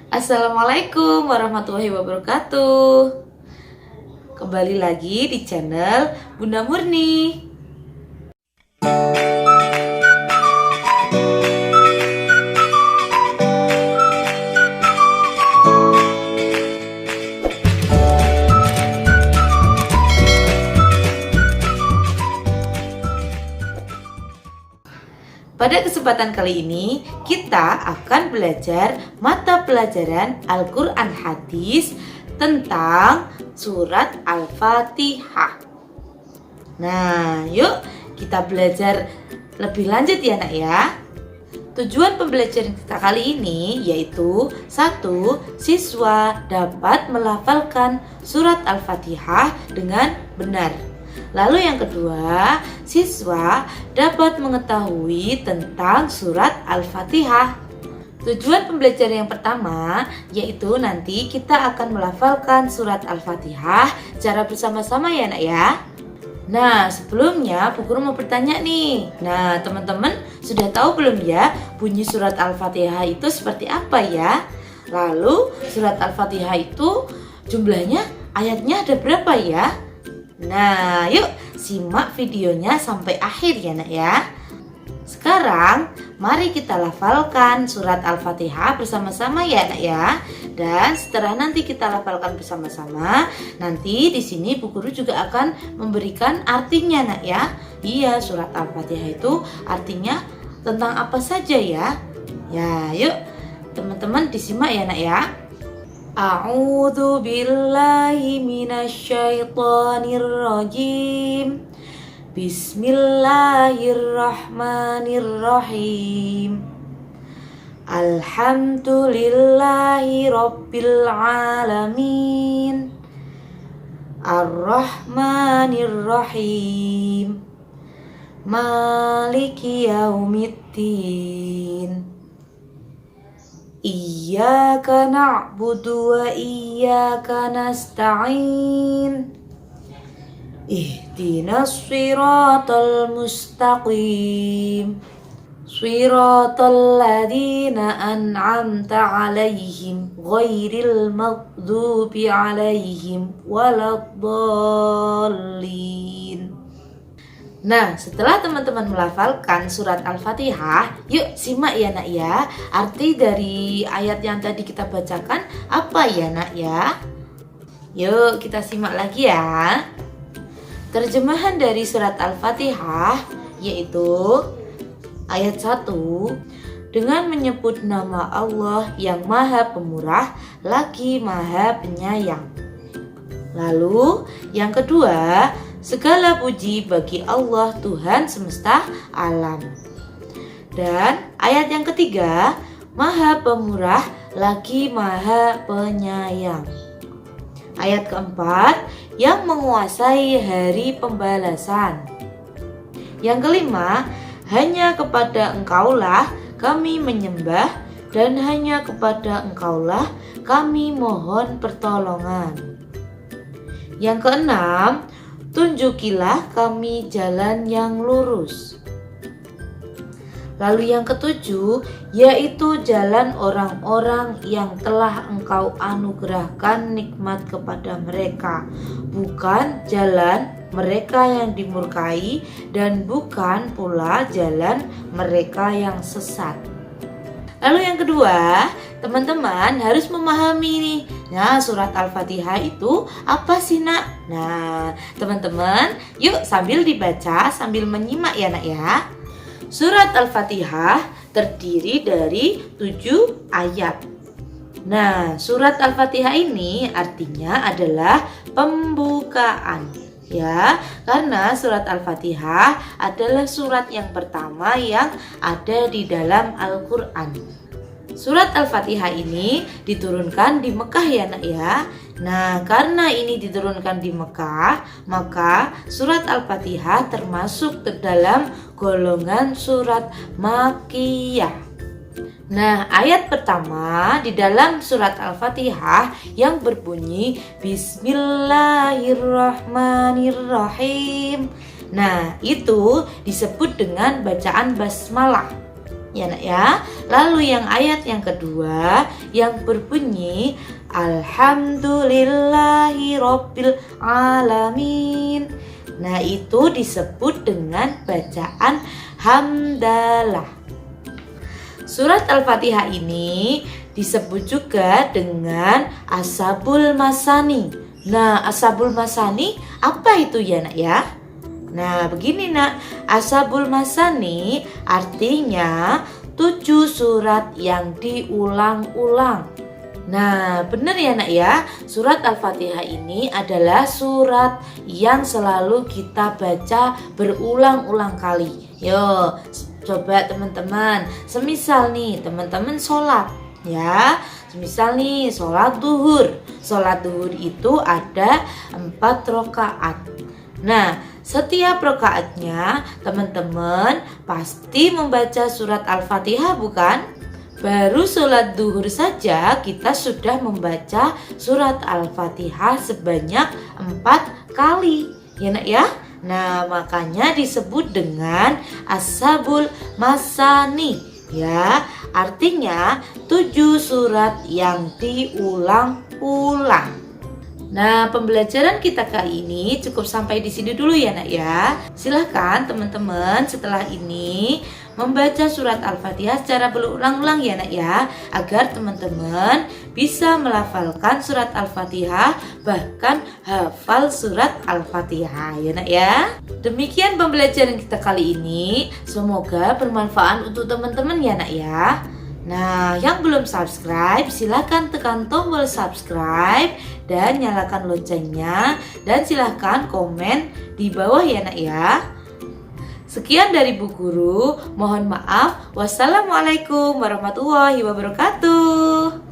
Assalamualaikum warahmatullahi wabarakatuh. Kembali lagi di channel Bunda Murni. Pada kesempatan kali ini, kita akan belajar mata pelajaran Al-Quran Hadis tentang surat Al-Fatihah. Nah, yuk kita belajar lebih lanjut ya nak ya. Tujuan pembelajaran kita kali ini yaitu 1. Siswa dapat melafalkan surat Al-Fatihah dengan benar. Lalu yang kedua, siswa dapat mengetahui tentang surat Al-Fatihah. Tujuan pembelajaran yang pertama yaitu nanti kita akan melafalkan surat Al-Fatihah secara bersama-sama ya nak ya. Nah, sebelumnya Bu Guru mau bertanya nih. Nah, teman-teman sudah tahu belum ya bunyi surat Al-Fatihah itu seperti apa ya? Lalu surat Al-Fatihah itu jumlahnya, ayatnya ada berapa ya? Nah, yuk simak videonya sampai akhir ya nak ya. Sekarang mari kita lafalkan surat Al-Fatihah bersama-sama ya nak ya. Dan setelah nanti kita lafalkan bersama-sama, nanti di sini Bu Guru juga akan memberikan artinya nak ya. Iya, surat Al-Fatihah itu artinya tentang apa saja ya. Ya, yuk teman-teman disimak ya nak ya. A'udzu billahi minasyaitonir rajim. Bismillahirrahmanirrahim. Alhamdulillahi rabbil alamin. Ar-Rahmanir-Rahim. Maliki yaumiddin. Iyyaka na'budu wa iyyaka nasta'in. Ihdinas siratal mustaqim. Siratal ladzina an'amta 'alaihim ghairil maghdubi 'alaihim waladdallin. Nah, setelah teman-teman melafalkan surat Al-Fatihah, yuk simak ya nak ya. Arti dari ayat yang tadi kita bacakan apa ya nak ya? Yuk kita simak lagi ya. Terjemahan dari surat Al-Fatihah yaitu ayat 1. Dengan menyebut nama Allah yang Maha Pemurah lagi Maha Penyayang. Lalu yang kedua, segala puji bagi Allah Tuhan semesta alam. Dan ayat yang ketiga, Maha Pemurah lagi Maha Penyayang. Ayat keempat, yang menguasai hari pembalasan. Yang kelima, hanya kepada Engkaulah kami menyembah dan hanya kepada Engkaulah kami mohon pertolongan. Yang keenam, tunjukilah kami jalan yang lurus. Lalu yang ketujuh, yaitu jalan orang-orang yang telah Engkau anugerahkan nikmat kepada mereka, bukan jalan mereka yang dimurkai dan bukan pula jalan mereka yang sesat. Lalu yang kedua, teman-teman harus memahami nih. Nah, surat Al-Fatihah itu apa sih nak? Nah, teman-teman yuk sambil dibaca sambil menyimak ya nak ya. Surat Al-Fatihah terdiri dari 7 ayat. Nah, surat Al-Fatihah ini artinya adalah pembukaan. Ya, karena surat Al-Fatihah adalah surat yang pertama yang ada di dalam Al-Quran. Surat Al-Fatihah ini diturunkan di Mekah ya nak ya. Nah, karena ini diturunkan di Mekah, maka surat Al-Fatihah termasuk ke dalam golongan surat Makkiyah. Nah, ayat pertama di dalam surat Al-Fatihah yang berbunyi Bismillahirrahmanirrahim. Nah, itu disebut dengan bacaan basmalah. ya nak ya. Lalu yang ayat yang kedua yang berbunyi Alhamdulillahi Rabbil Alamin. Nah, itu disebut dengan bacaan hamdalah. Surat Al-Fatihah ini disebut juga dengan Ashabul Masani. Nah, Ashabul Masani apa itu ya nak ya? Nah, begini nak, Ashabul Masani artinya 7 surat yang diulang-ulang. Nah, benar ya nak ya, surat Al-Fatihah ini adalah surat yang selalu kita baca berulang-ulang kali. Yo, coba teman-teman, semisal nih teman-teman sholat ya, semisal nih sholat duhur. Sholat duhur itu ada 4 rakaat. Nah, setiap rakaatnya teman-teman pasti membaca surat Al-Fatihah bukan? Baru sholat duhur saja kita sudah membaca surat Al-Fatihah sebanyak 4 kali. Ya nak ya? Nah, makanya disebut dengan Ashabul Masani. Ya, artinya 7 surat yang diulang-ulang. Nah, pembelajaran kita kali ini cukup sampai di sini dulu ya nak ya. Silahkan teman-teman setelah ini membaca surat Al-Fatihah secara berulang-ulang ya nak ya, agar teman-teman bisa melafalkan surat Al-Fatihah, bahkan hafal surat Al-Fatihah ya nak ya. Demikian pembelajaran kita kali ini, semoga bermanfaat untuk teman-teman ya nak ya. Nah, yang belum subscribe silahkan tekan tombol subscribe dan nyalakan loncengnya, dan silahkan komen di bawah ya nak ya. Sekian dari Bu Guru, mohon maaf. Wassalamualaikum warahmatullahi wabarakatuh.